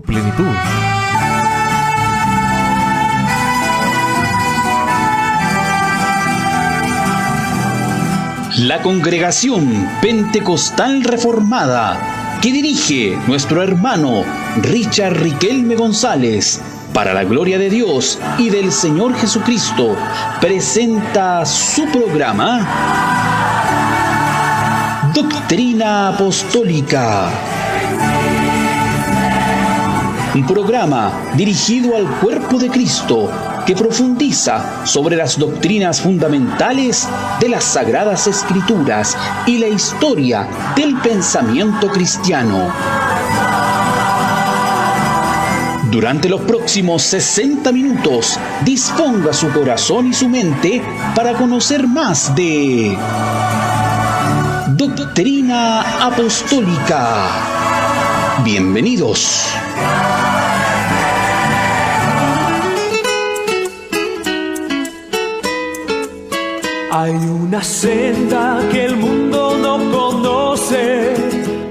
Plenitud. La Congregación Pentecostal Reformada, que dirige nuestro hermano Richard Riquelme González, para la gloria de Dios y del Señor Jesucristo, presenta su programa Doctrina Apostólica. Un programa dirigido al cuerpo de Cristo que profundiza sobre las doctrinas fundamentales de las Sagradas Escrituras y la historia del pensamiento cristiano. Durante los próximos 60 minutos, disponga su corazón y su mente para conocer más de Doctrina Apostólica. Bienvenidos. Hay una senda que el mundo no conoce.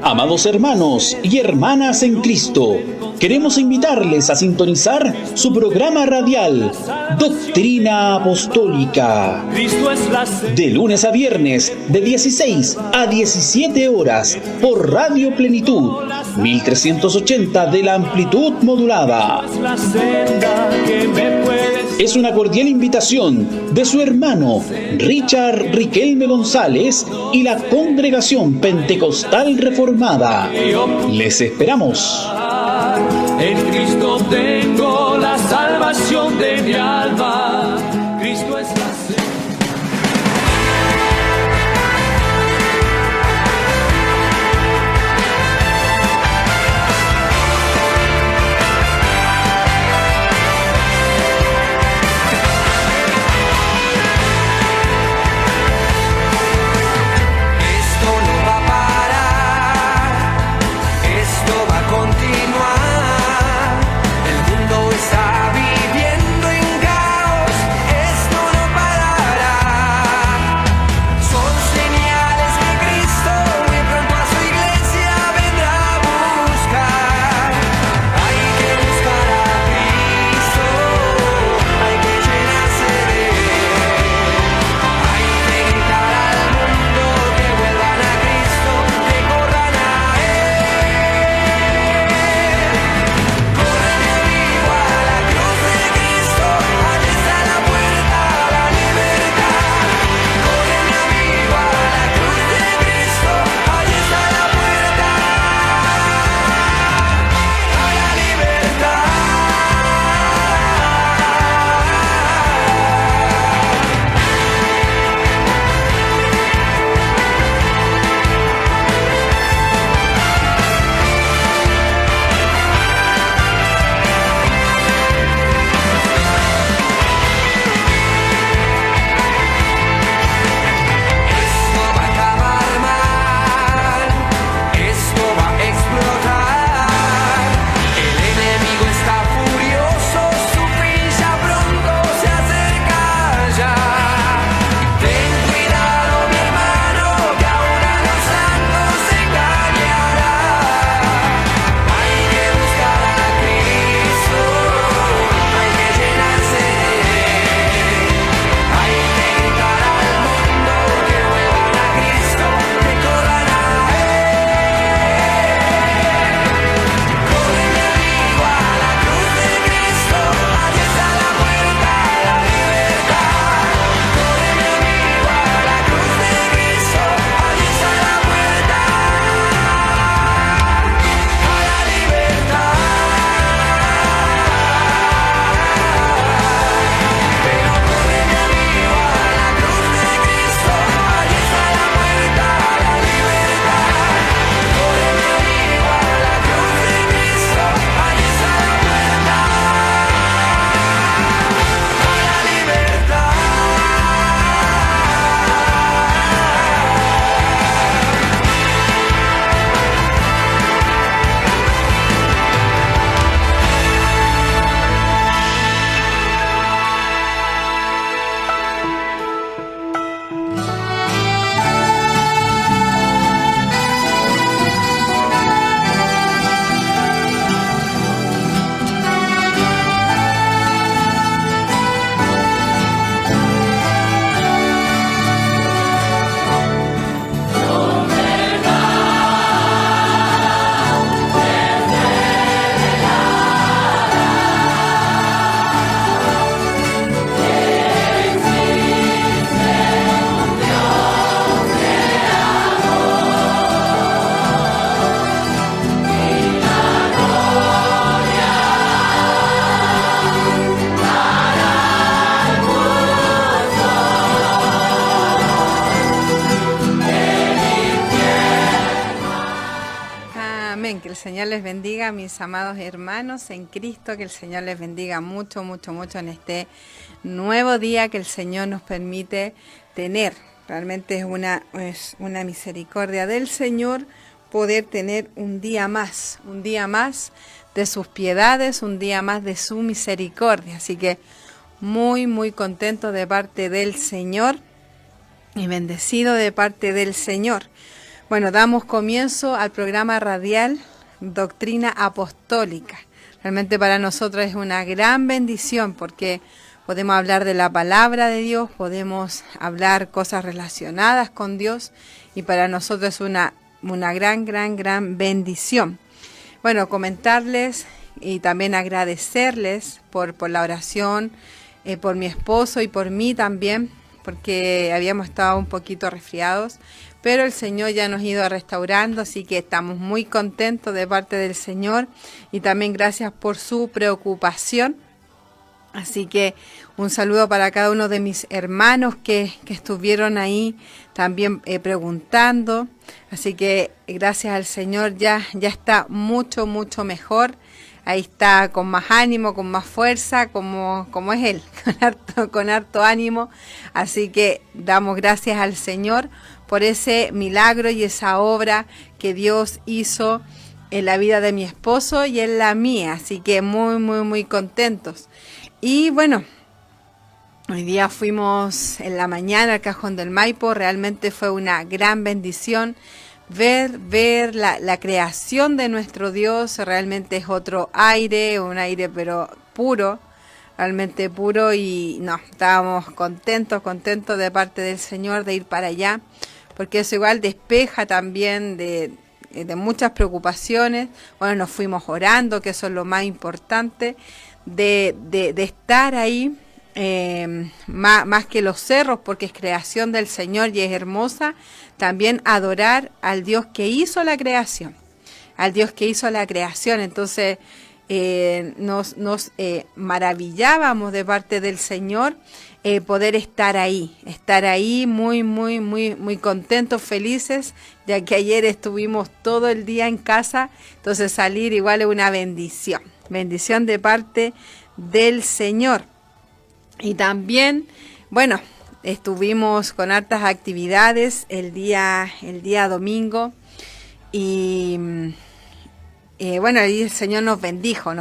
Amados hermanos y hermanas en Cristo, queremos invitarles a sintonizar su programa radial Doctrina Apostólica. Cristo es la senda. De lunes a viernes, de 16 a 17 horas, por Radio Plenitud, 1380 de la amplitud modulada. La senda que me puedes. Es una cordial invitación de su hermano Richard Riquelme González y la Congregación Pentecostal Reformada. Les esperamos. En Cristo tengo la salvación de mi alma. Cristo es la senda. Continuar, el mundo está viviendo en caos. Señor les bendiga, mis amados hermanos en Cristo, que el Señor les bendiga mucho, mucho, mucho en este nuevo día que el Señor nos permite tener. Realmente es una misericordia del Señor poder tener un día más de sus piedades, un día más de su misericordia. Así que muy, muy contento de parte del Señor y bendecido de parte del Señor. Bueno, damos comienzo al programa radial Doctrina Apostólica. Realmente para nosotros es una gran bendición porque podemos hablar de la palabra de Dios, podemos hablar cosas relacionadas con Dios y para nosotros es una gran bendición. Bueno, comentarles y también agradecerles por la oración, por mi esposo y por mí también, porque habíamos estado un poquito resfriados, pero el Señor ya nos ha ido restaurando, así que estamos muy contentos de parte del Señor y también gracias por su preocupación. Así que un saludo para cada uno de mis hermanos que estuvieron ahí también preguntando. Así que gracias al Señor ya está mucho mejor. Ahí está con más ánimo, con más fuerza, como es Él, con harto ánimo. Así que damos gracias al Señor por ese milagro y esa obra que Dios hizo en la vida de mi esposo y en la mía. Así que muy contentos. Y bueno, hoy día fuimos en la mañana al Cajón del Maipo. Realmente fue una gran bendición. Ver la creación de nuestro Dios realmente es otro aire, un aire pero puro, realmente puro y no, estábamos contentos de parte del Señor de ir para allá, porque eso igual despeja también de muchas preocupaciones. Bueno, nos fuimos orando, que eso es lo más importante, de estar ahí. Más que los cerros, porque es creación del Señor y es hermosa, también adorar al Dios que hizo la creación, entonces nos maravillábamos de parte del Señor poder estar ahí muy contentos, felices, ya que ayer estuvimos todo el día en casa, entonces salir igual es una bendición de parte del Señor. Y también, bueno, estuvimos con hartas actividades el día domingo y bueno, ahí el Señor nos bendijo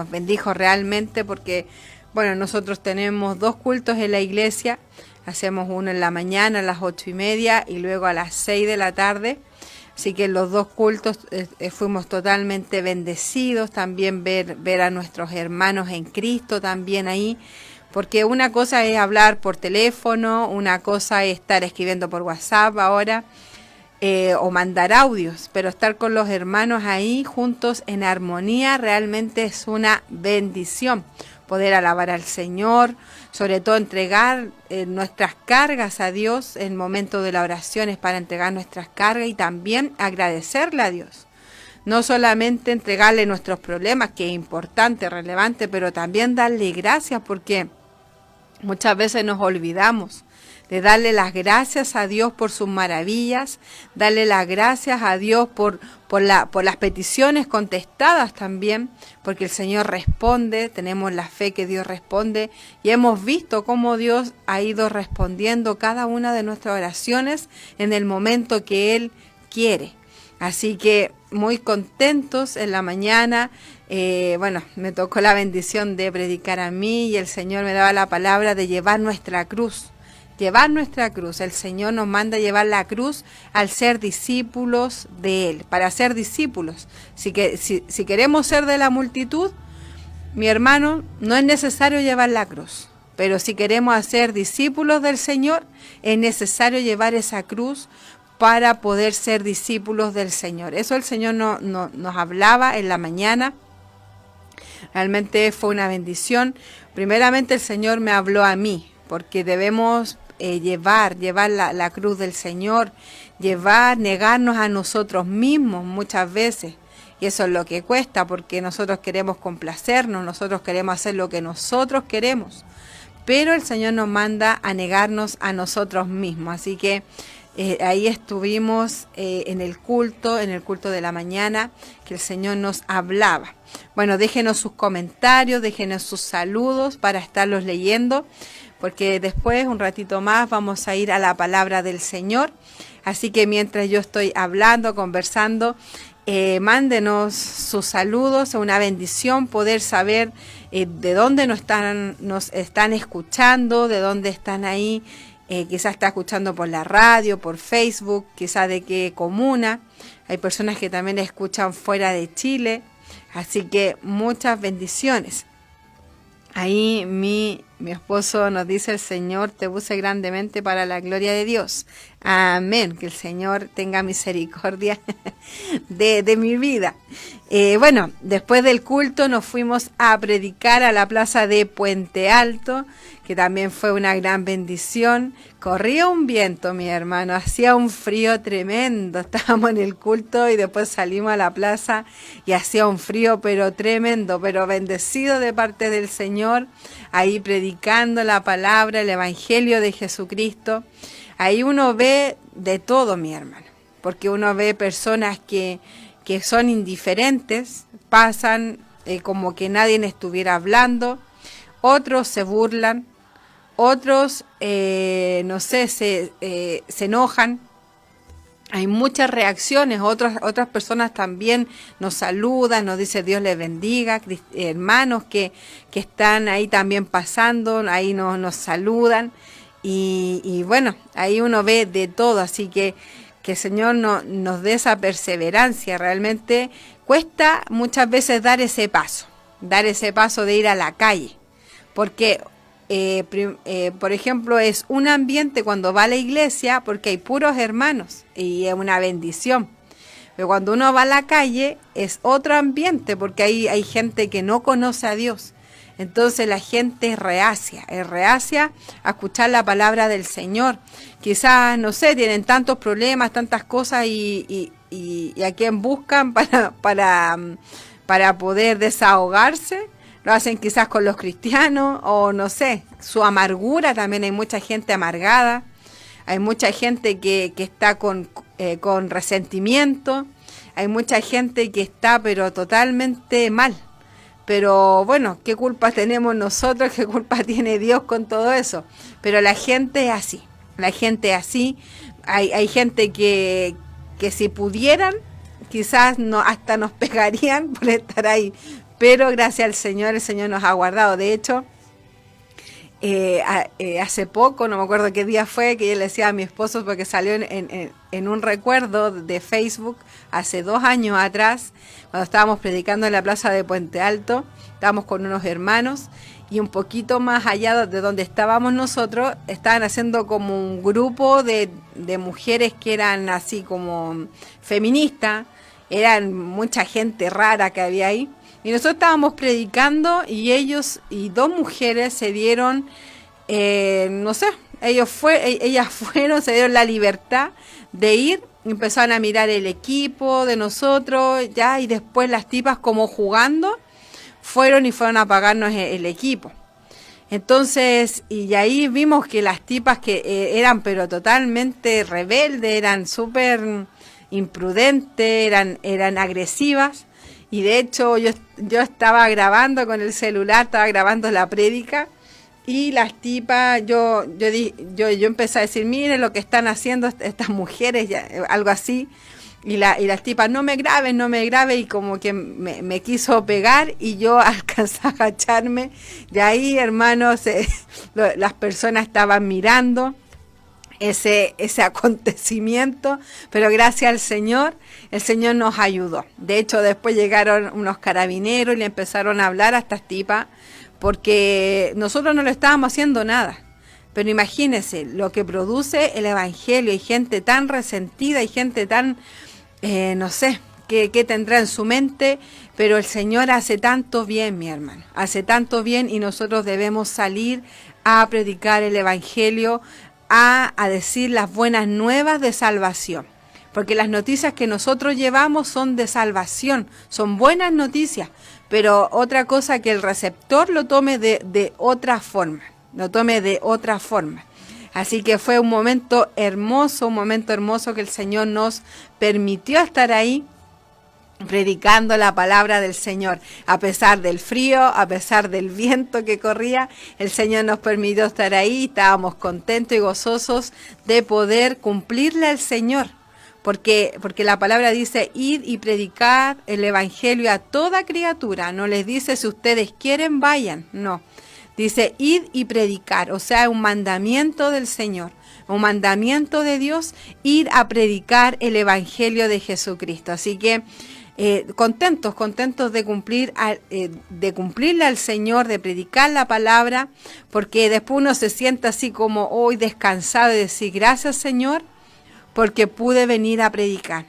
realmente porque, bueno, nosotros tenemos 2 cultos en la iglesia, hacemos uno en la mañana a las 8:30 y luego a las 6 de la tarde, así que en los 2 cultos fuimos totalmente bendecidos, también ver a nuestros hermanos en Cristo también ahí. Porque una cosa es hablar por teléfono, una cosa es estar escribiendo por WhatsApp ahora, o mandar audios, pero estar con los hermanos ahí juntos en armonía realmente es una bendición. Poder alabar al Señor, sobre todo entregar nuestras cargas a Dios en el momento de la oración es para entregar nuestras cargas y también agradecerle a Dios. No solamente entregarle nuestros problemas, que es importante, relevante, pero también darle gracias porque muchas veces nos olvidamos de darle las gracias a Dios por sus maravillas, darle las gracias a Dios por las peticiones contestadas también, porque el Señor responde, tenemos la fe que Dios responde y hemos visto cómo Dios ha ido respondiendo cada una de nuestras oraciones en el momento que Él quiere. Así que muy contentos en la mañana. Bueno, me tocó la bendición de predicar a mí y el Señor me daba la palabra de llevar nuestra cruz. El Señor nos manda a llevar la cruz al ser discípulos de Él, para ser discípulos. Si queremos ser de la multitud, mi hermano, no es necesario llevar la cruz. Pero si queremos ser discípulos del Señor, es necesario llevar esa cruz para poder ser discípulos del Señor. Eso el Señor nos hablaba en la mañana. Realmente fue una bendición. Primeramente el Señor me habló a mí, porque debemos llevar la cruz del Señor, negarnos a nosotros mismos muchas veces. Y eso es lo que cuesta, porque nosotros queremos complacernos, nosotros queremos hacer lo que nosotros queremos. Pero el Señor nos manda a negarnos a nosotros mismos. Así que Ahí estuvimos en el culto de la mañana, que el Señor nos hablaba. Bueno, déjenos sus comentarios, déjenos sus saludos para estarlos leyendo, porque después, un ratito más, vamos a ir a la palabra del Señor. Así que mientras yo estoy hablando, conversando, mándenos sus saludos. Es una bendición poder saber de dónde nos están escuchando, de dónde están ahí. Quizás está escuchando por la radio, por Facebook, quizás de qué comuna. Hay personas que también escuchan fuera de Chile. Así que muchas bendiciones. Ahí mi esposo nos dice: el Señor te use grandemente para la gloria de Dios. Amén. Que el Señor tenga misericordia de mi vida. Bueno, después del culto nos fuimos a predicar a la plaza de Puente Alto, que también fue una gran bendición. Corría un viento, mi hermano, hacía un frío tremendo. Estábamos en el culto y después salimos a la plaza y hacía un frío pero tremendo, pero bendecido de parte del Señor, ahí predicando la palabra, el Evangelio de Jesucristo. Ahí uno ve de todo, mi hermano, porque uno ve personas que son indiferentes, pasan como que nadie estuviera hablando, otros se burlan, otros, no sé, se enojan. Hay muchas reacciones, otras personas también nos saludan, nos dicen Dios les bendiga, hermanos que están ahí también pasando, ahí nos saludan, y bueno, ahí uno ve de todo, así que el Señor nos dé esa perseverancia. Realmente cuesta muchas veces dar ese paso de ir a la calle, porque por ejemplo, es un ambiente cuando va a la iglesia, porque hay puros hermanos y es una bendición. Pero cuando uno va a la calle es otro ambiente, porque hay gente que no conoce a Dios. Entonces la gente es reacia a escuchar la palabra del Señor. Quizás, no sé, tienen tantos problemas, tantas cosas y a quién buscan para poder desahogarse. Lo hacen quizás con los cristianos, o no sé, su amargura. También hay mucha gente amargada, hay mucha gente que está con resentimiento, hay mucha gente que está pero totalmente mal. Pero bueno, ¿qué culpa tenemos nosotros? ¿Qué culpa tiene Dios con todo eso? Pero la gente es así, hay gente que si pudieran, quizás hasta nos pegarían por estar ahí. Pero gracias al Señor, el Señor nos ha guardado. De hecho, hace poco, no me acuerdo qué día fue, que yo le decía a mi esposo, porque salió en un recuerdo de Facebook, hace 2 años atrás, cuando estábamos predicando en la plaza de Puente Alto, estábamos con unos hermanos, y un poquito más allá de donde estábamos nosotros, estaban haciendo como un grupo de mujeres que eran así como feministas, eran mucha gente rara que había ahí. Y nosotros estábamos predicando y ellos y 2 mujeres se dieron, no sé, ellas fueron, se dieron la libertad de ir, empezaron a mirar el equipo de nosotros, ya, y después las tipas como jugando, fueron a pagarnos el equipo. Entonces, y ahí vimos que las tipas que eran pero totalmente rebeldes, eran súper imprudentes, eran agresivas. Y de hecho yo estaba grabando con el celular, estaba grabando la prédica, y las tipas, yo empecé a decir, miren lo que están haciendo estas mujeres, ya, algo así, y las tipas, no me grabes, y como que me quiso pegar, y yo alcancé a agacharme, y ahí, hermanos, las personas estaban mirando ese acontecimiento, pero gracias al Señor, el Señor nos ayudó. De hecho, después llegaron unos carabineros y le empezaron a hablar a estas tipas, porque nosotros no le estábamos haciendo nada. Pero imagínense lo que produce el Evangelio. Hay gente tan resentida, hay gente tan, no sé, qué tendrá en su mente, pero el Señor hace tanto bien, mi hermano, hace tanto bien, y nosotros debemos salir a predicar el Evangelio, a decir las buenas nuevas de salvación, porque las noticias que nosotros llevamos son de salvación, son buenas noticias, pero otra cosa que el receptor lo tome de otra forma, Así que fue un momento hermoso que el Señor nos permitió estar ahí predicando la palabra del Señor. A pesar del frío, a pesar del viento que corría, el Señor nos permitió estar ahí. Estábamos contentos y gozosos de poder cumplirle al Señor. Porque la palabra dice, id y predicar el evangelio a toda criatura. No les dice, si ustedes quieren, vayan. No. Dice, id y predicar. O sea, un mandamiento del Señor. Un mandamiento de Dios, ir a predicar el evangelio de Jesucristo. Así que contentos de cumplirle al Señor, de predicar la palabra, porque después uno se siente así como hoy descansado y decir, gracias Señor, porque pude venir a predicar.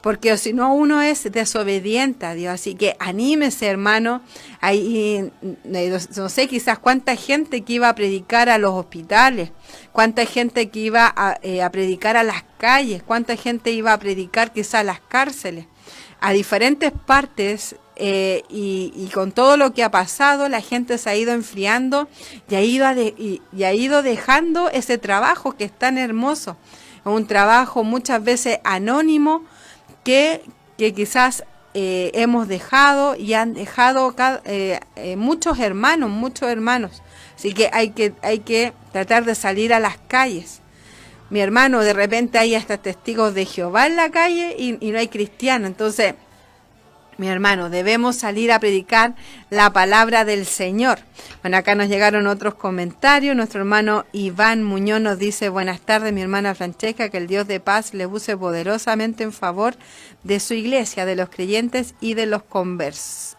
Porque si no, uno es desobediente a Dios. Así que anímese, hermano. Ahí, no sé, quizás cuánta gente que iba a predicar a los hospitales, cuánta gente que iba a predicar a las calles, cuánta gente iba a predicar quizás a las cárceles, a diferentes partes. Y con todo lo que ha pasado, la gente se ha ido enfriando y ha ido dejando ese trabajo que es tan hermoso. Un trabajo muchas veces anónimo, que quizás hemos dejado y han dejado muchos hermanos. Así que hay que tratar de salir a las calles. Mi hermano, de repente hay hasta testigos de Jehová en la calle y no hay cristianos. Entonces, mi hermano, debemos salir a predicar la palabra del Señor. Bueno, acá nos llegaron otros comentarios. Nuestro hermano Iván Muñoz nos dice, buenas tardes, mi hermana Francesca, que el Dios de paz le use poderosamente en favor de su iglesia, de los creyentes y de los conversos,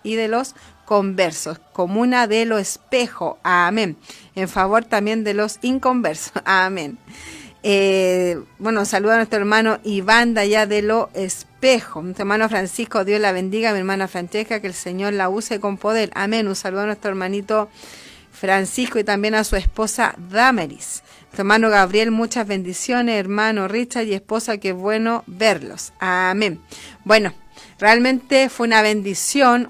comuna de lo espejo, amén. En favor también de los inconversos, amén. Bueno, saluda a nuestro hermano Iván de allá de lo espejo. Nuestro hermano Francisco, Dios la bendiga. Mi hermana Francesca, que el Señor la use con poder. Amén. Un saludo a nuestro hermanito Francisco y también a su esposa Damaris. Nuestro hermano Gabriel, muchas bendiciones. Hermano Richard y esposa, qué bueno verlos. Amén. Bueno, realmente fue una bendición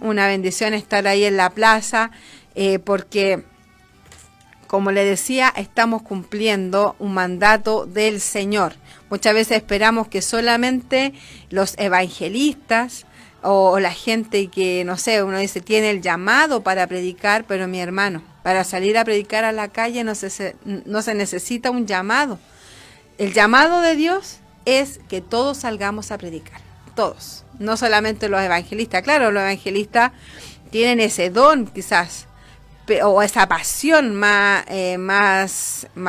estar ahí en la plaza, porque, como le decía, estamos cumpliendo un mandato del Señor. Muchas veces esperamos que solamente los evangelistas o la gente que, no sé, uno dice, tiene el llamado para predicar, pero mi hermano, para salir a predicar a la calle no se necesita un llamado. El llamado de Dios es que todos salgamos a predicar, todos, no solamente los evangelistas. Claro, los evangelistas tienen ese don quizás, o esa pasión más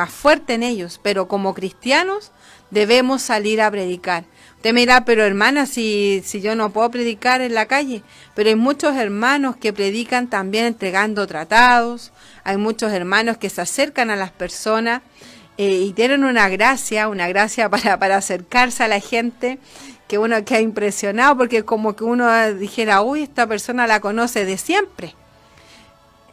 fuerte en ellos, pero como cristianos debemos salir a predicar. Usted me dirá, pero hermana, si yo no puedo predicar en la calle, pero hay muchos hermanos que predican también entregando tratados, hay muchos hermanos que se acercan a las personas y tienen una gracia para acercarse a la gente, que uno queda impresionado, porque como que uno dijera, uy, esta persona la conoce de siempre.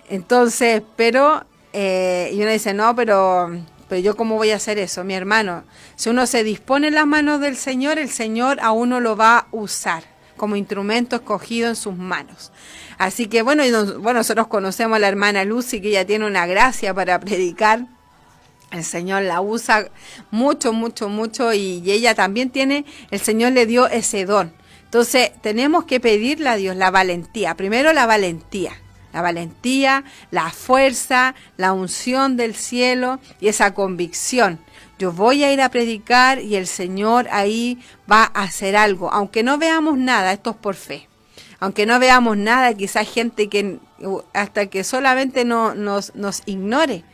Entonces, y uno dice, no, pero yo cómo voy a hacer eso, mi hermano. Si uno se dispone en las manos del Señor, el Señor a uno lo va a usar como instrumento escogido en sus manos. Así que bueno, nosotros conocemos a la hermana Lucy, que ella tiene una gracia para predicar. El Señor la usa mucho, y ella también el Señor le dio ese don. Entonces, tenemos que pedirle a Dios la valentía. Primero la valentía, la fuerza, la unción del cielo y esa convicción. Yo voy a ir a predicar y el Señor ahí va a hacer algo. Aunque no veamos nada, esto es por fe. Aunque no veamos nada, quizás gente que hasta que solamente nos ignore.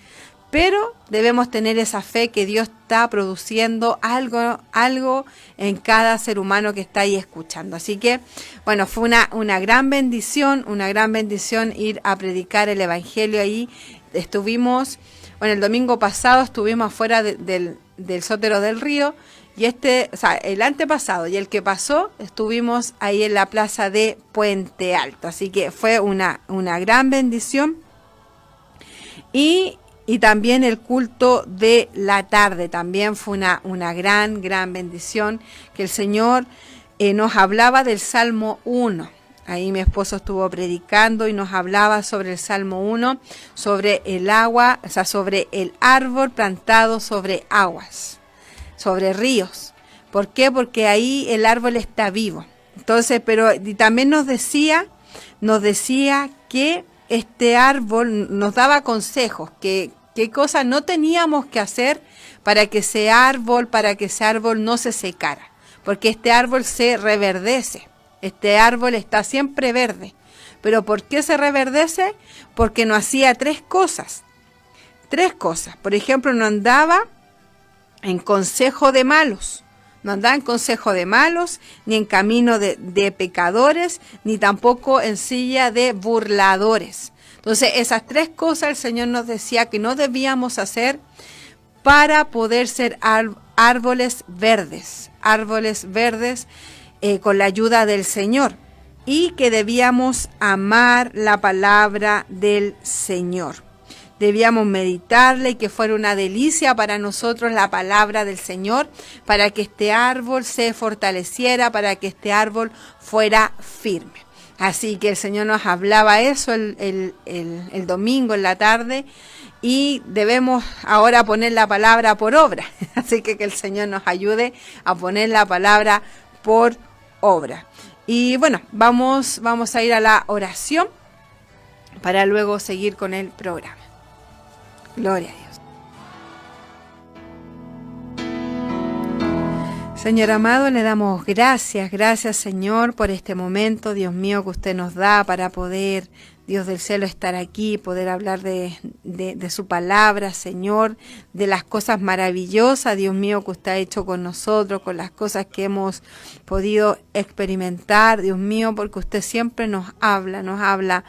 Pero debemos tener esa fe que Dios está produciendo algo en cada ser humano que está ahí escuchando. Así que, bueno, fue una gran bendición ir a predicar el Evangelio ahí. Estuvimos, el domingo pasado estuvimos afuera del Sótero del Río, y el antepasado y el que pasó, estuvimos ahí en la plaza de Puente Alto. Así que fue una gran bendición. Y también el culto de la tarde también fue una gran bendición, que el Señor nos hablaba del Salmo 1. Ahí mi esposo estuvo predicando y nos hablaba sobre el Salmo 1, sobre el agua, o sea, sobre el árbol plantado sobre aguas, sobre ríos. ¿Por qué? Porque ahí el árbol está vivo. Entonces, pero y también nos decía que este árbol nos daba consejos, que qué cosas no teníamos que hacer para que ese árbol no se secara, porque este árbol se reverdece. Este árbol está siempre verde. ¿Pero por qué se reverdece? Porque no hacía tres cosas. Por ejemplo, no andaba en consejo de malos. No andaba en consejo de malos, ni en camino de pecadores, ni tampoco en silla de burladores. Entonces, esas tres cosas el Señor nos decía que no debíamos hacer para poder ser árboles verdes con la ayuda del Señor, y que debíamos amar la palabra del Señor. Debíamos meditarla y que fuera una delicia para nosotros la palabra del Señor, para que este árbol se fortaleciera, para que este árbol fuera firme. Así que el Señor nos hablaba eso el domingo en la tarde, y debemos ahora poner la palabra por obra. Así que el Señor nos ayude a poner la palabra por obra. Y bueno, vamos a ir a la oración para luego seguir con el programa. Gloria a Dios. Señor amado, le damos gracias Señor por este momento, Dios mío, que usted nos da para poder, Dios del cielo, estar aquí, poder hablar de su palabra, Señor, de las cosas maravillosas, Dios mío, que usted ha hecho con nosotros, con las cosas que hemos podido experimentar, Dios mío, porque usted siempre nos habla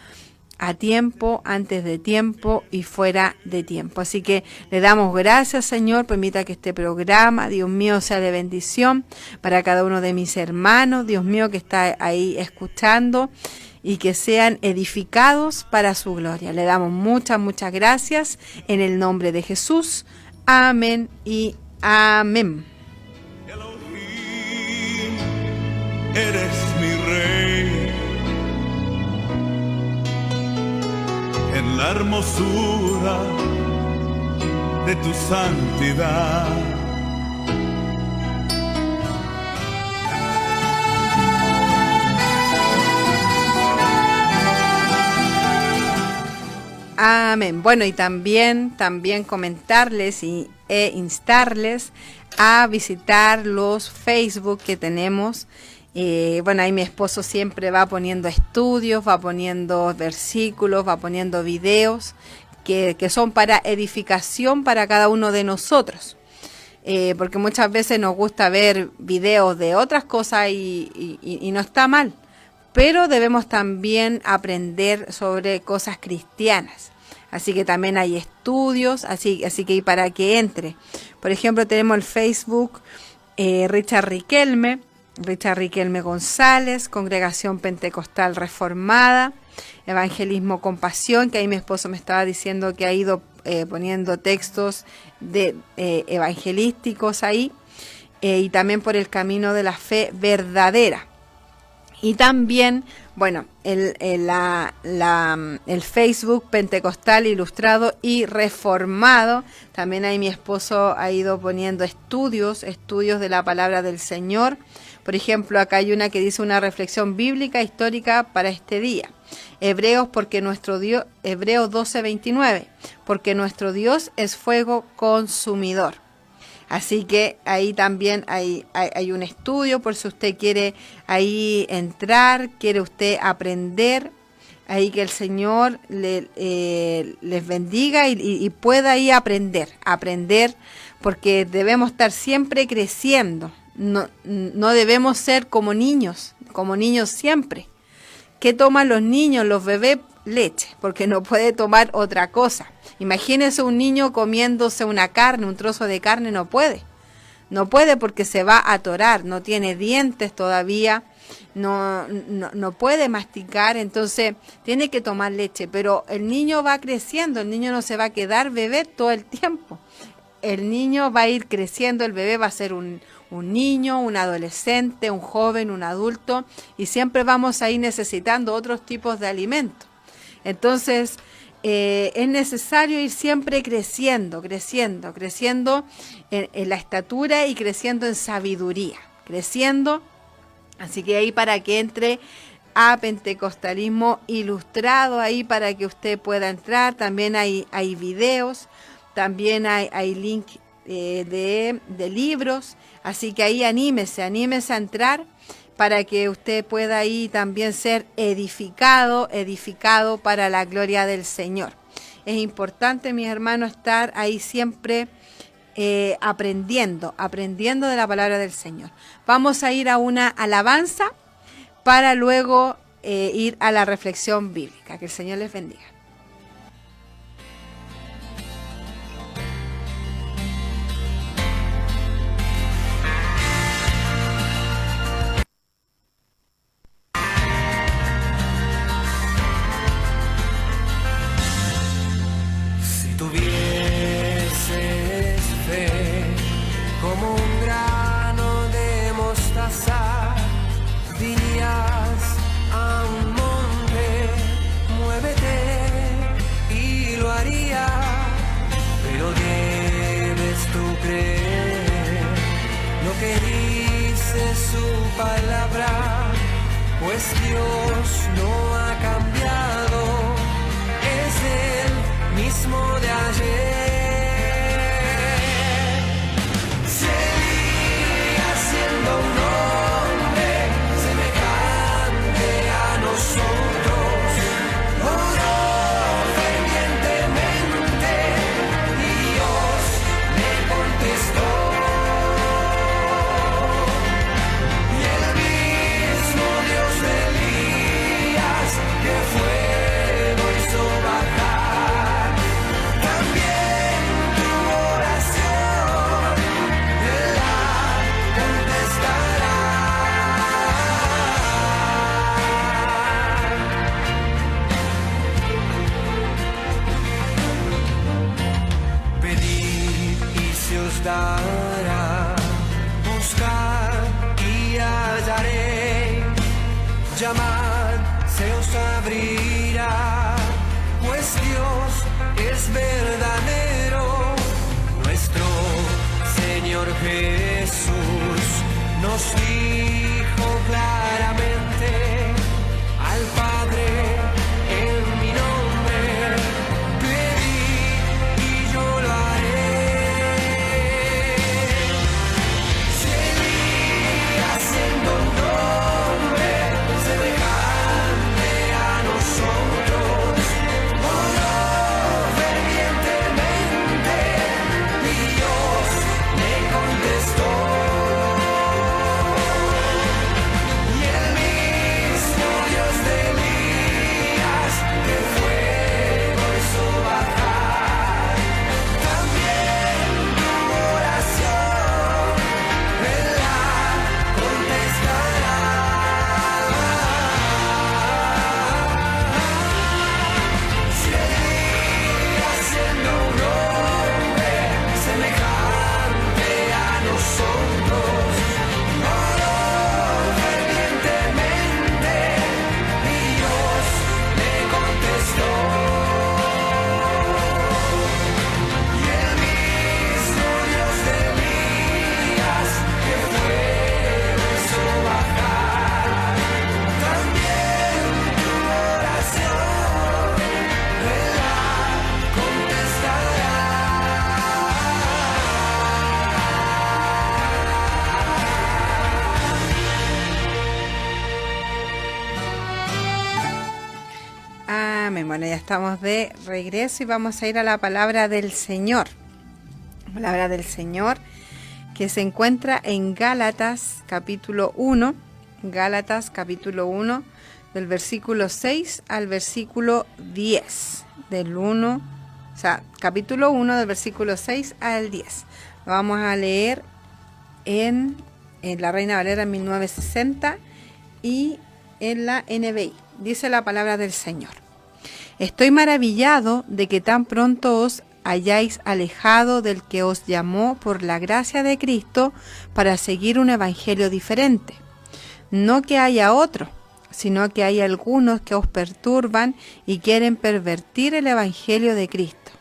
a tiempo, antes de tiempo y fuera de tiempo. Así que le damos gracias, Señor. Permita que este programa, Dios mío, sea de bendición para cada uno de mis hermanos, Dios mío, que está ahí escuchando, y que sean edificados para su gloria. Le damos muchas gracias en el nombre de Jesús. Amén y amén. Elohim, eres mi rey. En la hermosura de tu santidad. Amén. Bueno, y también comentarles e instarles a visitar los Facebook que tenemos. Bueno, ahí mi esposo siempre va poniendo estudios, va poniendo versículos, va poniendo videos que son para edificación para cada uno de nosotros. Porque muchas veces nos gusta ver videos de otras cosas y no está mal, pero debemos también aprender sobre cosas cristianas. Así que también hay estudios, así que para que entre. Por ejemplo, tenemos el Facebook Richard Riquelme González, Congregación Pentecostal Reformada, Evangelismo con Pasión, que ahí mi esposo me estaba diciendo que ha ido poniendo textos evangelísticos ahí, y también por el camino de la fe verdadera. Y también, bueno, el Facebook Pentecostal Ilustrado y Reformado. También ahí mi esposo ha ido poniendo estudios de la palabra del Señor. Por ejemplo, acá hay una que dice una reflexión bíblica histórica para este día. Hebreos 12:29, porque nuestro Dios es fuego consumidor. Así que ahí también hay un estudio, por si usted quiere ahí entrar, quiere usted aprender, ahí que el Señor les bendiga y pueda ahí aprender, porque debemos estar siempre creciendo, no debemos ser como niños siempre. ¿Qué toman los niños, los bebés? Leche, porque no puede tomar otra cosa. Imagínese un niño comiéndose un trozo de carne, no puede porque se va a atorar, no tiene dientes todavía, no puede masticar, entonces tiene que tomar leche, pero el niño va creciendo, el niño no se va a quedar bebé todo el tiempo, el niño va a ir creciendo, el bebé va a ser un un niño, un adolescente, un joven, un adulto, y siempre vamos a ir necesitando otros tipos de alimentos. Entonces, es necesario ir siempre creciendo en la estatura y creciendo en sabiduría, creciendo. Así que ahí para que entre a Pentecostalismo Ilustrado, ahí para que usted pueda entrar, también hay videos, también hay link de libros, así que ahí anímese a entrar para que usted pueda ahí también ser edificado para la gloria del Señor. Es importante, mis hermanos, estar ahí siempre aprendiendo de la palabra del Señor. Vamos a ir a una alabanza para luego ir a la reflexión bíblica. Que el Señor les bendiga. Como un grano de mostaza, dirías a un monte, muévete, y lo haría, pero debes tú creer lo que dice su palabra, pues Dios no ha cambiado, es el mismo de ayer. Dará, buscar y hallaré, llamar se os abrirá, pues Dios es verdadero, nuestro Señor Jesús nos dijo claramente al Padre en mi nombre, pedid y yo lo haré. Bueno, ya estamos de regreso y vamos a ir a la palabra del Señor. La palabra del Señor que se encuentra en Gálatas capítulo 1. Gálatas capítulo 1, del versículo 6 al versículo 10. Capítulo 1 del versículo 6 al 10. Lo vamos a leer en la Reina Valera 1960 y en la NBI. Dice la palabra del Señor. Estoy maravillado de que tan pronto os hayáis alejado del que os llamó por la gracia de Cristo para seguir un evangelio diferente. No que haya otro, sino que hay algunos que os perturban y quieren pervertir el evangelio de Cristo.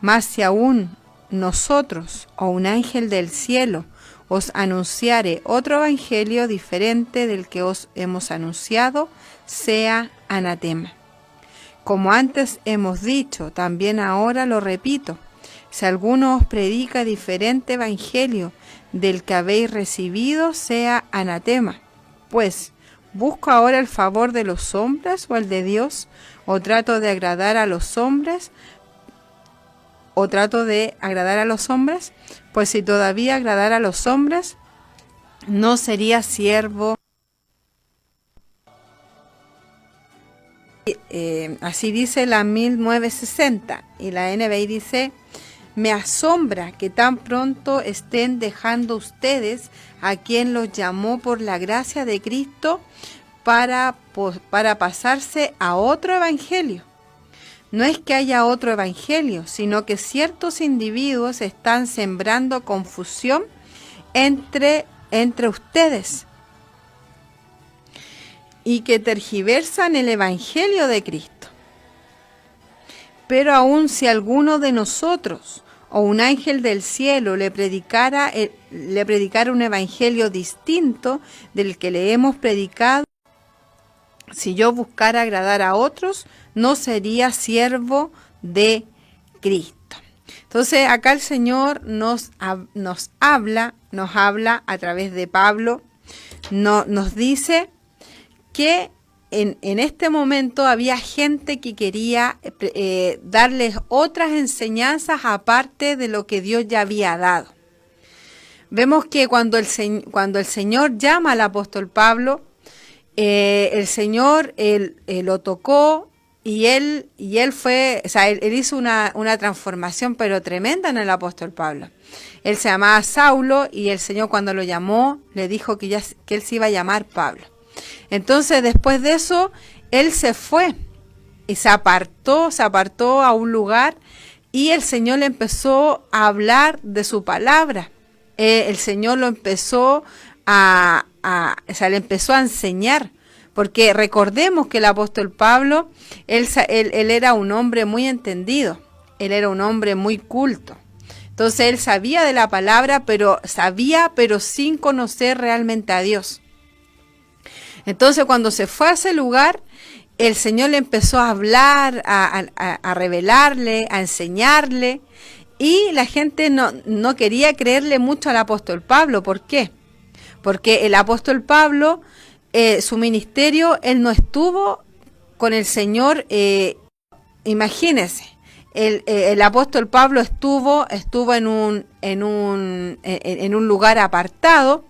Mas si aún nosotros o un ángel del cielo os anunciare otro evangelio diferente del que os hemos anunciado, sea anatema. Como antes hemos dicho, también ahora lo repito, si alguno os predica diferente evangelio del que habéis recibido, sea anatema. Pues, ¿busco ahora el favor de los hombres o el de Dios? ¿O trato de agradar a los hombres? Pues si todavía agradara a los hombres, no sería siervo. Así dice la 1960 y la NBI dice: me asombra que tan pronto estén dejando ustedes a quien los llamó por la gracia de Cristo para pasarse a otro evangelio. No es que haya otro evangelio, sino que ciertos individuos están sembrando confusión entre ustedes y que tergiversan el evangelio de Cristo. Pero aun si alguno de nosotros o un ángel del cielo le predicara un evangelio distinto del que le hemos predicado, si yo buscara agradar a otros, no sería siervo de Cristo. Entonces acá el Señor nos habla a través de Pablo, nos dice que en este momento había gente que quería darles otras enseñanzas aparte de lo que Dios ya había dado. Vemos que cuando el Señor llama al apóstol Pablo, el Señor lo tocó y él fue, o sea, él hizo una transformación pero tremenda en el apóstol Pablo. Él se llamaba Saulo y el Señor cuando lo llamó le dijo que él se iba a llamar Pablo. Entonces después de eso él se fue y se apartó a un lugar y el Señor le empezó a hablar de su palabra. El Señor lo empezó le empezó a enseñar, porque recordemos que el apóstol Pablo, él era un hombre muy entendido, él era un hombre muy culto. Entonces él sabía de la palabra, pero sin conocer realmente a Dios. Entonces cuando se fue a ese lugar, el Señor le empezó a hablar, a revelarle, a enseñarle, y la gente no quería creerle mucho al apóstol Pablo. ¿Por qué? Porque el apóstol Pablo, su ministerio, él no estuvo con el Señor. Imagínense, el apóstol Pablo estuvo en un lugar apartado.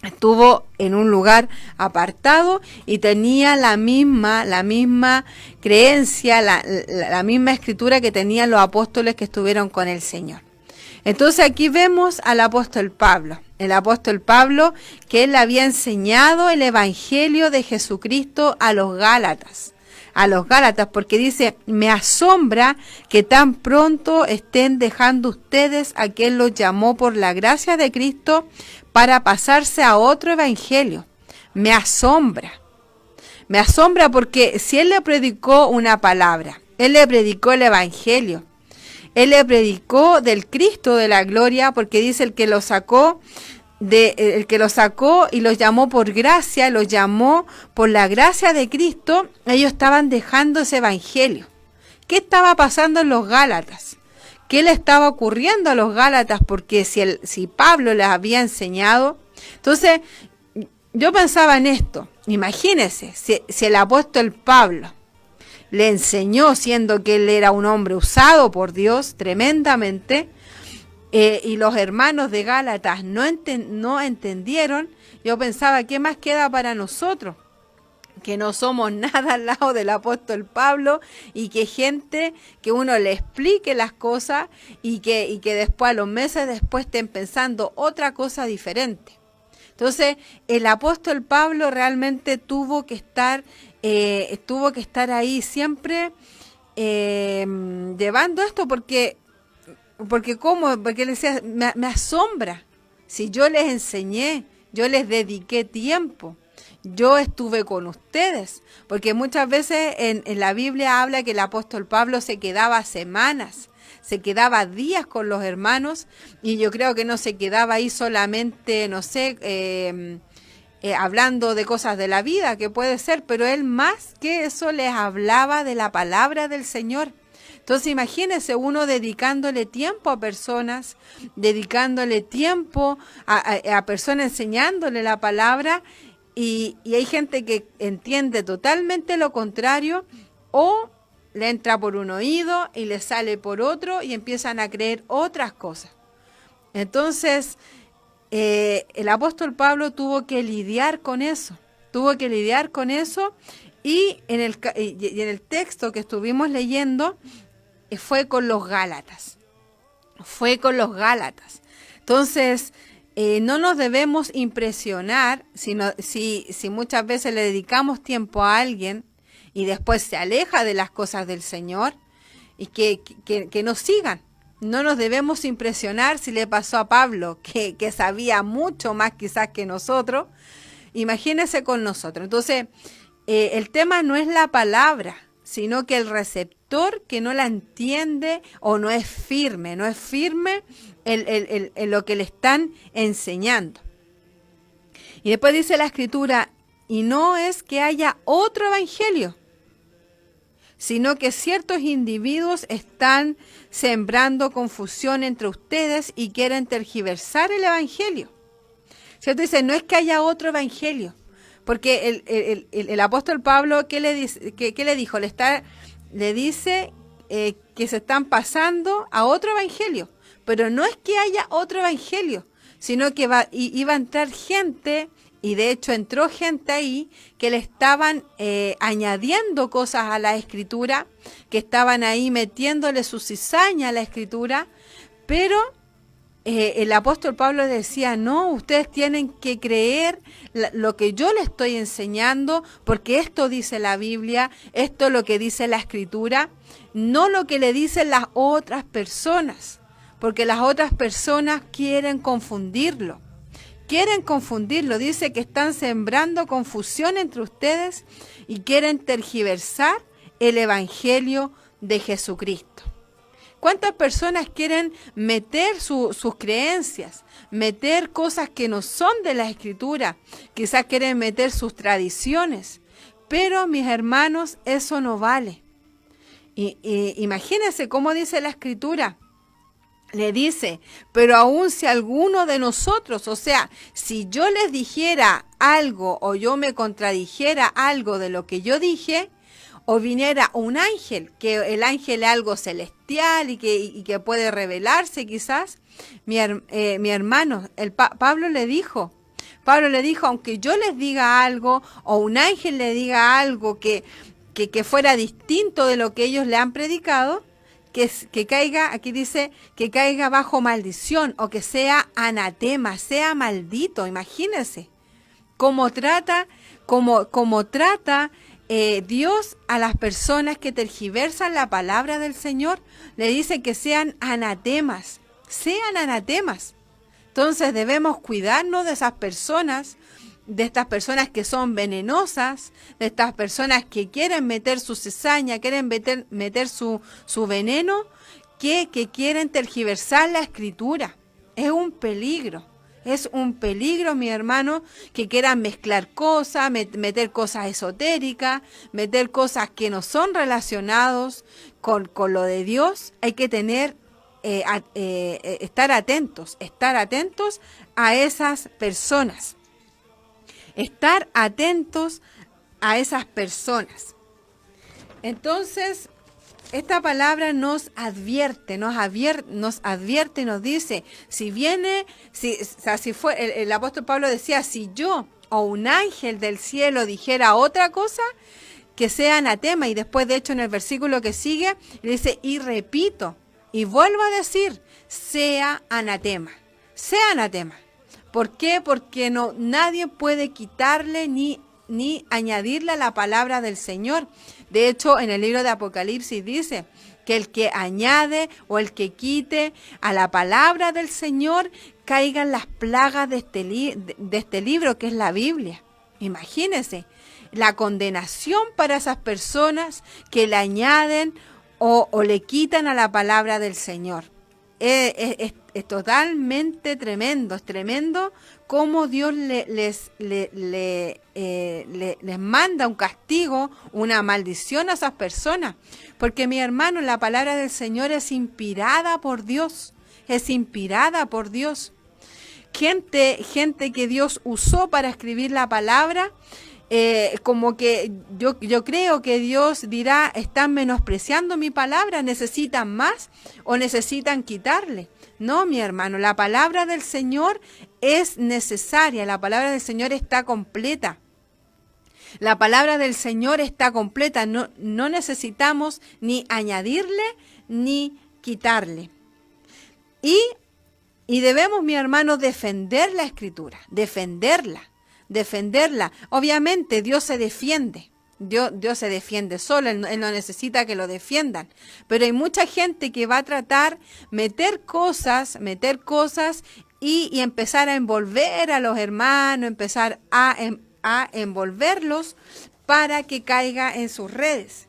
Estuvo en un lugar apartado y tenía la misma creencia, la misma escritura que tenían los apóstoles que estuvieron con el Señor. Entonces aquí vemos al apóstol Pablo. El apóstol Pablo, que él había enseñado el evangelio de Jesucristo a los Gálatas, porque dice: me asombra que tan pronto estén dejando ustedes a quien los llamó por la gracia de Cristo para pasarse a otro evangelio. Me asombra porque si él le predicó una palabra, él le predicó el evangelio, él le predicó del Cristo de la gloria, porque dice el que lo sacó y los llamó por gracia, los llamó por la gracia de Cristo. Ellos estaban dejando ese evangelio. ¿Qué estaba pasando en los Gálatas? ¿Qué le estaba ocurriendo a los Gálatas? Porque si Pablo les había enseñado, entonces yo pensaba en esto. Imagínense, si el apóstol Pablo le enseñó, siendo que él era un hombre usado por Dios tremendamente, y los hermanos de Gálatas no entendieron, yo pensaba, ¿qué más queda para nosotros? Que no somos nada al lado del apóstol Pablo, y que gente que uno le explique las cosas y que después, a los meses después, estén pensando otra cosa diferente. Entonces el apóstol Pablo realmente tuvo que estar ahí siempre llevando esto porque él decía, me asombra. Si yo les enseñé, yo les dediqué tiempo, yo estuve con ustedes, porque muchas veces en la Biblia habla que el apóstol Pablo se quedaba semanas, se quedaba días con los hermanos, y yo creo que no se quedaba ahí solamente, no sé, hablando de cosas de la vida, que puede ser, pero él más que eso les hablaba de la palabra del Señor. Entonces imagínense uno dedicándole tiempo a personas, dedicándole tiempo a personas, enseñándole la palabra, y hay gente que entiende totalmente lo contrario, o le entra por un oído y le sale por otro y empiezan a creer otras cosas. Entonces el apóstol Pablo tuvo que lidiar con eso, y en el texto que estuvimos leyendo, fue con los Gálatas. Entonces, no nos debemos impresionar si muchas veces le dedicamos tiempo a alguien y después se aleja de las cosas del Señor, y que nos sigan. No nos debemos impresionar si le pasó a Pablo, que sabía mucho más quizás que nosotros. Imagínense con nosotros. Entonces, el tema no es la palabra, sino que el receptor que no la entiende o no es firme en lo que le están enseñando. Y después dice la Escritura, y no es que haya otro evangelio, sino que ciertos individuos están sembrando confusión entre ustedes y quieren tergiversar el evangelio. ¿Cierto? Dice, no es que haya otro evangelio. Porque el apóstol Pablo, ¿qué le dijo? Le dice que se están pasando a otro evangelio. Pero no es que haya otro evangelio, sino que iba a entrar gente, y de hecho entró gente ahí, que le estaban añadiendo cosas a la Escritura, que estaban ahí metiéndole su cizaña a la Escritura, pero el apóstol Pablo decía, no, ustedes tienen que creer lo que yo les estoy enseñando, porque esto dice la Biblia, esto es lo que dice la Escritura, no lo que le dicen las otras personas, porque las otras personas quieren confundirlo, dice que están sembrando confusión entre ustedes y quieren tergiversar el Evangelio de Jesucristo. ¿Cuántas personas quieren meter sus creencias, meter cosas que no son de la Escritura? Quizás quieren meter sus tradiciones, pero mis hermanos, eso no vale. Imagínense cómo dice la Escritura. Le dice, pero aun si alguno de nosotros, o sea, si yo les dijera algo o yo me contradijera algo de lo que yo dije, o viniera un ángel, que el ángel es algo celestial y que puede revelarse quizás, mi hermano, Pablo le dijo, aunque yo les diga algo o un ángel le diga algo que fuera distinto de lo que ellos le han predicado, que caiga, aquí dice, que caiga bajo maldición o que sea anatema, sea maldito. Imagínense cómo trata Dios a las personas que tergiversan la palabra del Señor. Le dice que sean anatemas. Entonces debemos cuidarnos de esas personas, de estas personas que son venenosas, de estas personas que quieren meter su cizaña, quieren meter su veneno, que quieren tergiversar la Escritura. Es un peligro, mi hermano, que quieran mezclar cosas, meter cosas esotéricas, meter cosas que no son relacionados con lo de Dios. Hay que estar atentos a esas personas. Estar atentos a esas personas. Entonces, esta palabra nos advierte, y nos dice, el apóstol Pablo decía, si yo o un ángel del cielo dijera otra cosa, que sea anatema. Y después, de hecho, en el versículo que sigue, dice, y repito, y vuelvo a decir, sea anatema. ¿Por qué? Porque nadie puede quitarle ni añadirle a la palabra del Señor. De hecho, en el libro de Apocalipsis dice que el que añade o el que quite a la palabra del Señor, caigan las plagas de este libro que es la Biblia. Imagínense la condenación para esas personas que le añaden o le quitan a la palabra del Señor. Es totalmente tremendo, es tremendo cómo Dios les manda un castigo, una maldición a esas personas. Porque mi hermano, la palabra del Señor es inspirada por Dios, es inspirada por Dios. Gente que Dios usó para escribir la palabra, como que yo creo que Dios dirá, están menospreciando mi palabra, necesitan más o necesitan quitarle. No, mi hermano, la palabra del Señor es necesaria, la palabra del Señor está completa. La palabra del Señor está completa, no necesitamos ni añadirle ni quitarle. Y debemos, mi hermano, defender la Escritura, defenderla. Obviamente Dios se defiende, Dios se defiende solo, Él no necesita que lo defiendan, pero hay mucha gente que va a tratar meter cosas y empezar a envolver a los hermanos, empezar a envolverlos para que caiga en sus redes,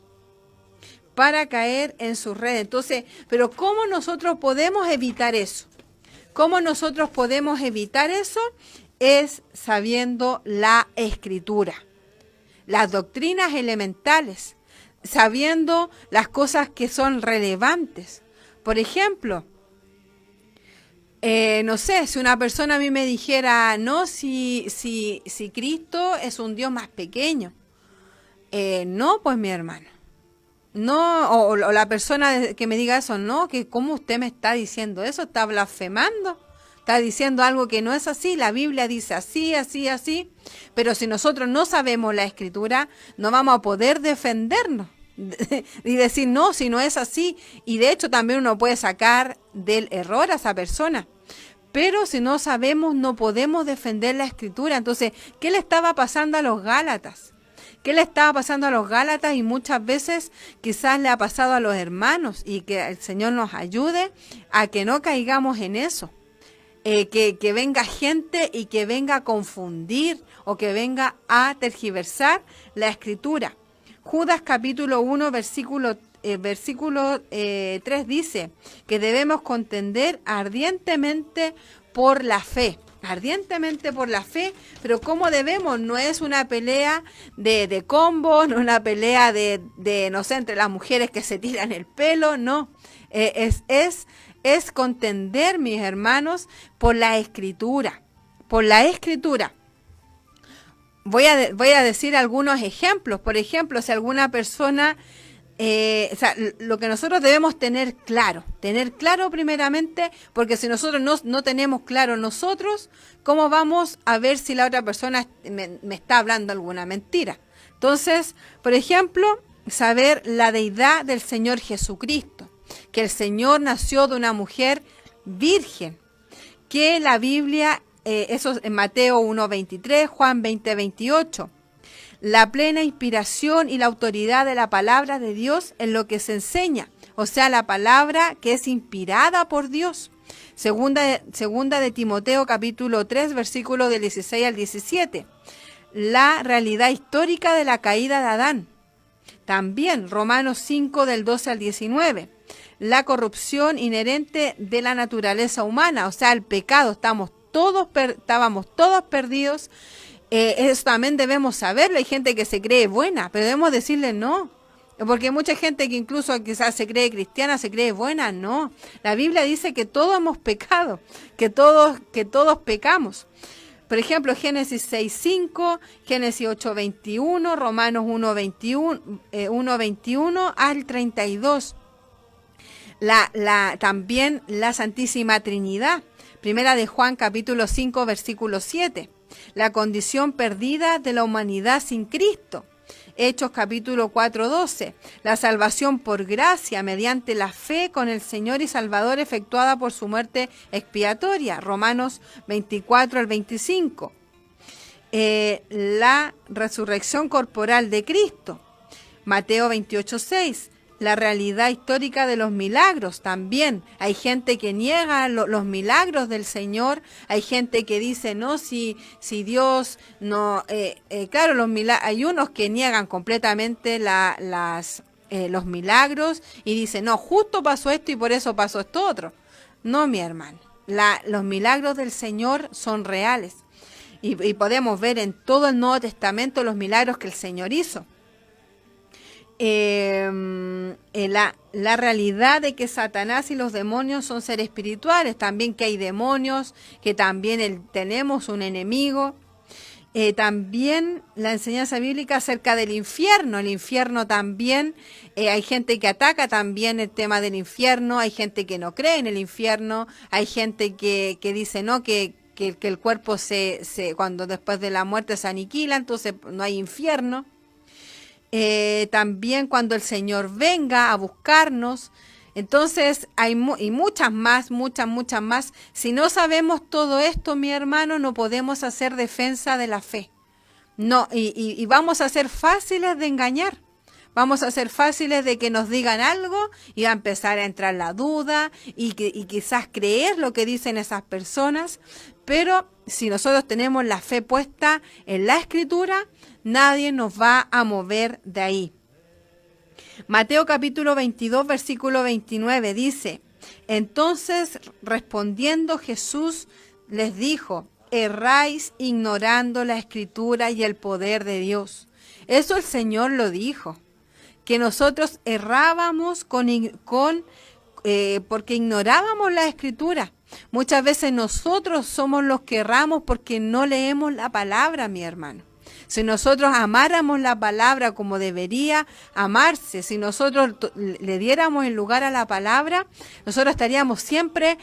para caer en sus redes. Entonces, pero ¿cómo nosotros podemos evitar eso? ¿Cómo nosotros podemos evitar eso? Es sabiendo la Escritura, las doctrinas elementales, sabiendo las cosas que son relevantes. Por ejemplo, no sé, si una persona a mí me dijera, no, si Cristo es un Dios más pequeño, no, pues mi hermano, no, o la persona que me diga eso, no, que cómo usted me está diciendo eso, está blasfemando. Está diciendo algo que no es así, la Biblia dice así, así, así, pero si nosotros no sabemos la Escritura, no vamos a poder defendernos y decir, no, si no es así, y de hecho también uno puede sacar del error a esa persona, pero si no sabemos, no podemos defender la Escritura. Entonces, ¿qué le estaba pasando a los Gálatas? ¿Qué le estaba pasando a los Gálatas? Y muchas veces quizás le ha pasado a los hermanos, y que el Señor nos ayude a que no caigamos en eso. Que venga gente y que venga a confundir o que venga a tergiversar la Escritura. Judas capítulo 1 versículo 3 dice que debemos contender ardientemente por la fe. Ardientemente por la fe, pero ¿cómo debemos? No es una pelea de combo, no es una pelea de no sé, entre las mujeres que se tiran el pelo, no. Es contender, mis hermanos, por la Escritura. Por la Escritura. Voy a decir algunos ejemplos. Por ejemplo, si alguna persona, lo que nosotros debemos tener claro primeramente, porque si nosotros no tenemos claro nosotros, ¿cómo vamos a ver si la otra persona me está hablando alguna mentira? Entonces, por ejemplo, saber la deidad del Señor Jesucristo, que el Señor nació de una mujer virgen, que la Biblia, eso en Mateo 1:23, Juan 20:28, la plena inspiración y la autoridad de la palabra de Dios en lo que se enseña, o sea, la palabra que es inspirada por Dios. Segunda de Timoteo capítulo 3, versículos del 16 al 17, la realidad histórica de la caída de Adán. También Romanos 5 del 12 al 19, la corrupción inherente de la naturaleza humana, o sea, el pecado, estábamos todos perdidos. Eso también debemos saberlo. Hay gente que se cree buena, pero debemos decirle no, porque hay mucha gente que incluso quizás se cree cristiana, se cree buena. No, la Biblia dice que todos hemos pecado, que todos pecamos. Por ejemplo, Génesis 6:5, Génesis 8:21, Romanos 1:21 al 32. También la Santísima Trinidad. Primera de Juan capítulo 5 versículo 7. La condición perdida de la humanidad sin Cristo. Hechos capítulo 4:12. La salvación por gracia mediante la fe con el Señor y Salvador efectuada por su muerte expiatoria. Romanos 24 al 25. La resurrección corporal de Cristo. Mateo 28:6. La realidad histórica de los milagros también. Hay gente que niega los milagros del Señor. Hay gente que dice, no, si Dios no... claro, hay unos que niegan completamente los milagros y dicen, no, justo pasó esto y por eso pasó esto otro. No, mi hermano. Los milagros del Señor son reales. Y podemos ver en todo el Nuevo Testamento los milagros que el Señor hizo. La realidad de que Satanás y los demonios son seres espirituales, también que hay demonios, que también tenemos un enemigo, también la enseñanza bíblica acerca del infierno. El infierno también, hay gente que ataca también el tema del infierno, hay gente que no cree en el infierno, hay gente que dice no, que el cuerpo cuando después de la muerte se aniquila, entonces no hay infierno. También cuando el Señor venga a buscarnos. Entonces hay muchas más. Si no sabemos todo esto, mi hermano, no podemos hacer defensa de la fe. No, y vamos a ser fáciles de engañar. Vamos a ser fáciles de que nos digan algo y va a empezar a entrar la duda y quizás creer lo que dicen esas personas. Pero si nosotros tenemos la fe puesta en la Escritura, nadie nos va a mover de ahí. Mateo capítulo 22, versículo 29 dice, entonces respondiendo Jesús les dijo, erráis ignorando la Escritura y el poder de Dios. Eso el Señor lo dijo, que nosotros errábamos porque ignorábamos la Escritura. Muchas veces nosotros somos los que erramos porque no leemos la palabra, mi hermano. Si nosotros amáramos la palabra como debería amarse, si nosotros le diéramos el lugar a la palabra, nosotros estaríamos siempre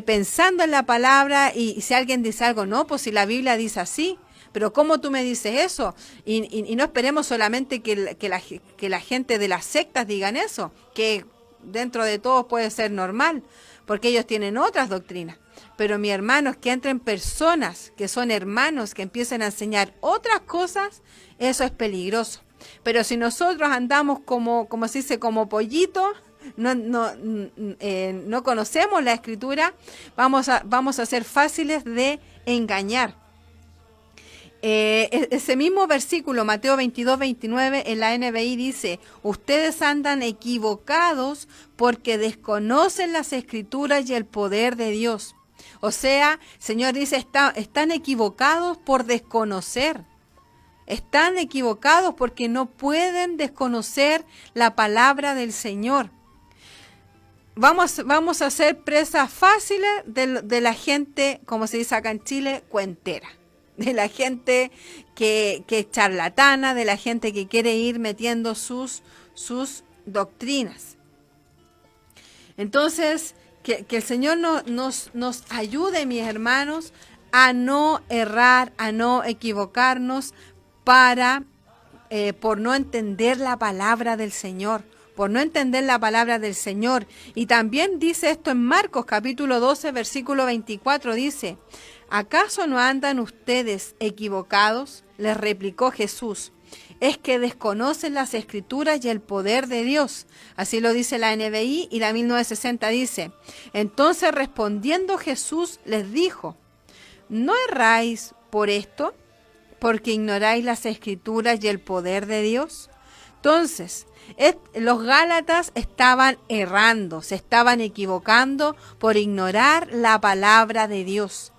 pensando en la palabra y si alguien dice algo, no, pues si la Biblia dice así, pero ¿cómo tú me dices eso? Y no esperemos solamente que la gente de las sectas digan eso, que dentro de todo puede ser normal, porque ellos tienen otras doctrinas. Pero mi hermano, que entren personas que son hermanos, que empiecen a enseñar otras cosas, eso es peligroso. Pero si nosotros andamos como se dice, como pollitos, no conocemos la Escritura, vamos a ser fáciles de engañar. Ese mismo versículo, Mateo 22, 29, en la NBI dice, ustedes andan equivocados porque desconocen las Escrituras y el poder de Dios. O sea, el Señor dice, están equivocados por desconocer. Están equivocados porque no pueden desconocer la palabra del Señor. Vamos a ser presas fáciles de la gente, como se dice acá en Chile, cuentera. De la gente que es charlatana, de la gente que quiere ir metiendo sus doctrinas. Entonces, que el Señor nos ayude, mis hermanos, a no errar, a no equivocarnos por no entender la palabra del Señor, por no entender la palabra del Señor. Y también dice esto en Marcos capítulo 12, versículo 24, dice, ¿acaso no andan ustedes equivocados? Les replicó Jesús. Es que desconocen las Escrituras y el poder de Dios. Así lo dice la NBI y la 1960 dice, entonces respondiendo Jesús les dijo, ¿no erráis por esto? Porque ignoráis las Escrituras y el poder de Dios. Entonces, los Gálatas estaban errando, se estaban equivocando por ignorar la palabra de Dios.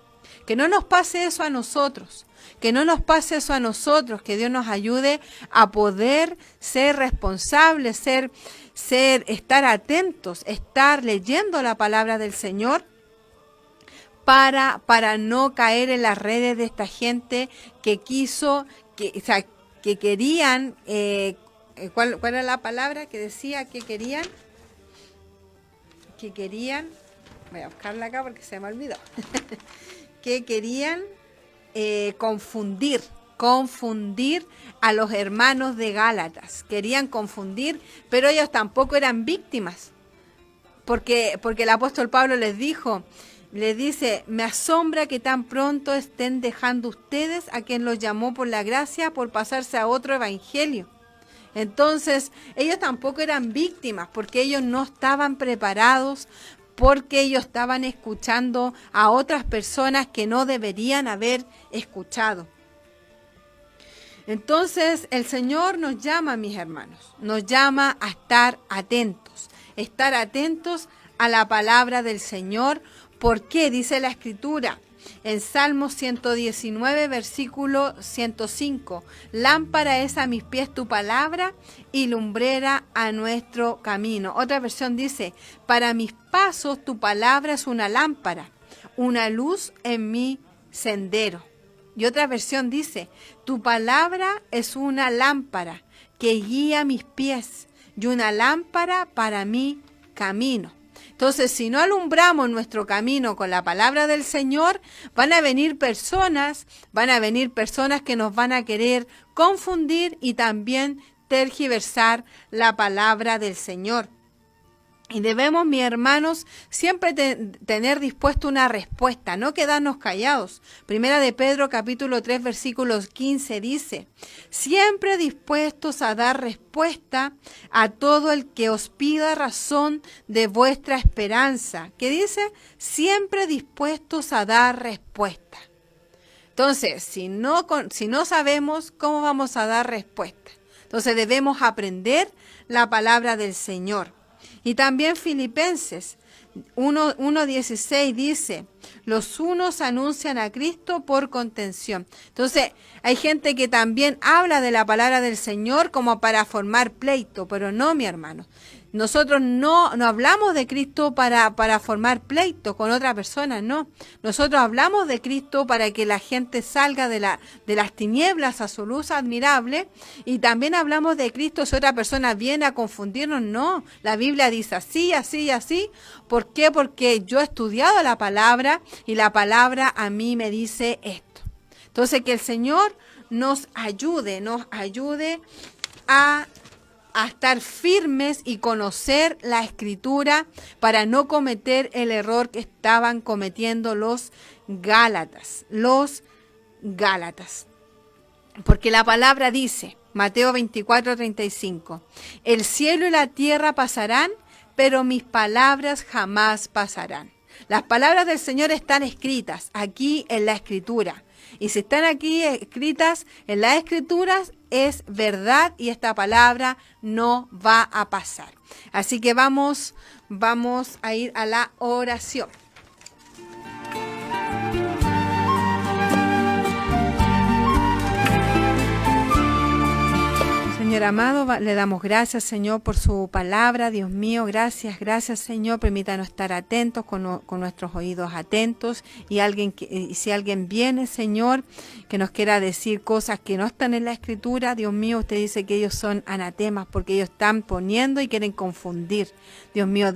Que no nos pase eso a nosotros. Que no nos pase eso a nosotros, que Dios nos ayude a poder ser responsables, estar atentos, estar leyendo la palabra del Señor para no caer en las redes de esta gente que querían, ¿cuál era la palabra que decía que querían? Que querían, voy a buscarla acá porque se me olvidó, que querían confundir a los hermanos de Gálatas. Querían confundir, pero ellos tampoco eran víctimas. Porque el apóstol Pablo les dice, me asombra que tan pronto estén dejando ustedes a quien los llamó por la gracia por pasarse a otro evangelio. Entonces, ellos tampoco eran víctimas porque ellos no estaban preparados, porque ellos estaban escuchando a otras personas que no deberían haber escuchado. Entonces, el Señor nos llama, mis hermanos, nos llama a estar atentos a la palabra del Señor. ¿Por qué? Dice la Escritura en Salmos 119, versículo 105, lámpara es a mis pies tu palabra y lumbrera a nuestro camino. Otra versión dice, para mis pasos tu palabra es una lámpara, una luz en mi sendero. Y otra versión dice, tu palabra es una lámpara que guía mis pies y una lámpara para mi camino. Entonces, si no alumbramos nuestro camino con la palabra del Señor, van a venir personas que nos van a querer confundir y también tergiversar la palabra del Señor. Y debemos, mis hermanos, siempre tener dispuesto una respuesta, no quedarnos callados. Primera de Pedro, capítulo 3, versículos 15 dice, siempre dispuestos a dar respuesta a todo el que os pida razón de vuestra esperanza. ¿Qué dice? Siempre dispuestos a dar respuesta. Entonces, si no sabemos, ¿cómo vamos a dar respuesta? Entonces debemos aprender la palabra del Señor. Y también Filipenses 1:16 dice, los unos anuncian a Cristo por contención. Entonces, hay gente que también habla de la palabra del Señor como para formar pleito, pero no, mi hermano. Nosotros no hablamos de Cristo para formar pleito con otra persona, no. Nosotros hablamos de Cristo para que la gente salga de las tinieblas a su luz admirable, y también hablamos de Cristo si otra persona viene a confundirnos, no. La Biblia dice así, así y así. ¿Por qué? Porque yo he estudiado la palabra y la palabra a mí me dice esto. Entonces, que el Señor nos ayude a estar firmes y conocer la Escritura para no cometer el error que estaban cometiendo los Gálatas. Porque la palabra dice, Mateo 24:35, el cielo y la tierra pasarán, pero mis palabras jamás pasarán. Las palabras del Señor están escritas aquí en la Escritura. Y si están aquí escritas en las Escrituras, es verdad y esta palabra no va a pasar. Así que vamos a ir a la oración. Señor amado, le damos gracias, Señor, por su palabra. Dios mío, gracias, Señor. Permítanos estar atentos, con nuestros oídos atentos. Y si alguien viene, Señor, que nos quiera decir cosas que no están en la Escritura, Dios mío, usted dice que ellos son anatemas porque ellos están poniendo y quieren confundir. Dios mío,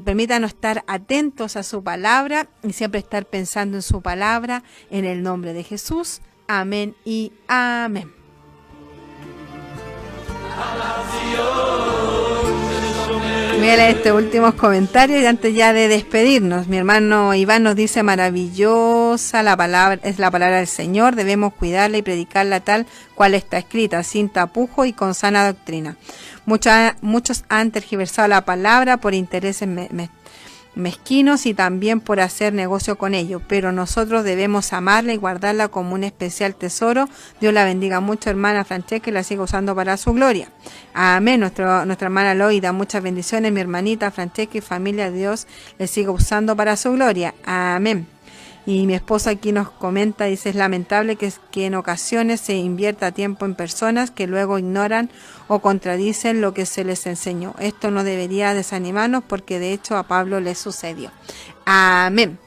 permítanos estar atentos a su palabra y siempre estar pensando en su palabra, en el nombre de Jesús. Amén y amén. Mira este últimos comentarios y antes ya de despedirnos, mi hermano Iván nos dice, maravillosa la palabra, es la palabra del Señor, debemos cuidarla y predicarla tal cual está escrita, sin tapujo y con sana doctrina. Muchos han tergiversado la palabra por intereses mezquinos y también por hacer negocio con ello, pero nosotros debemos amarla y guardarla como un especial tesoro. Dios la bendiga mucho, hermana Francesca, y la siga usando para su gloria. Amén. Nuestra hermana Loida, muchas bendiciones, mi hermanita Francesca y familia, Dios le siga usando para su gloria. Amén. Y mi esposa aquí nos comenta, dice, es lamentable que en ocasiones se invierta tiempo en personas que luego ignoran o contradicen lo que se les enseñó. Esto no debería desanimarnos porque de hecho a Pablo le sucedió. Amén.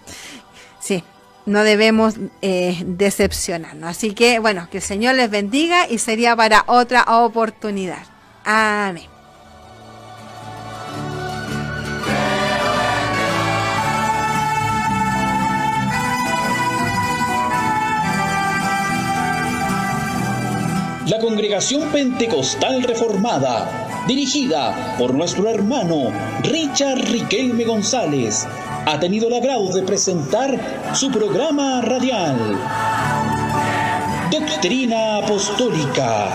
Sí, no debemos decepcionarnos. Así que, bueno, que el Señor les bendiga y sería para otra oportunidad. Amén. La Congregación Pentecostal Reformada, dirigida por nuestro hermano Richard Riquelme González, ha tenido el agrado de presentar su programa radial, Doctrina Apostólica.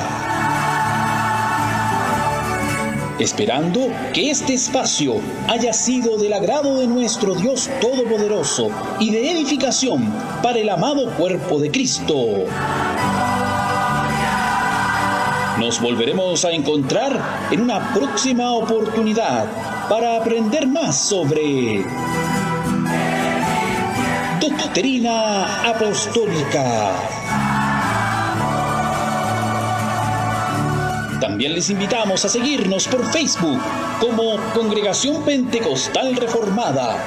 esperando que este espacio haya sido del agrado de nuestro Dios Todopoderoso y de edificación para el amado cuerpo de Cristo. Nos volveremos a encontrar en una próxima oportunidad para aprender más sobre Doctrina Apostólica. También les invitamos a seguirnos por Facebook como Congregación Pentecostal Reformada.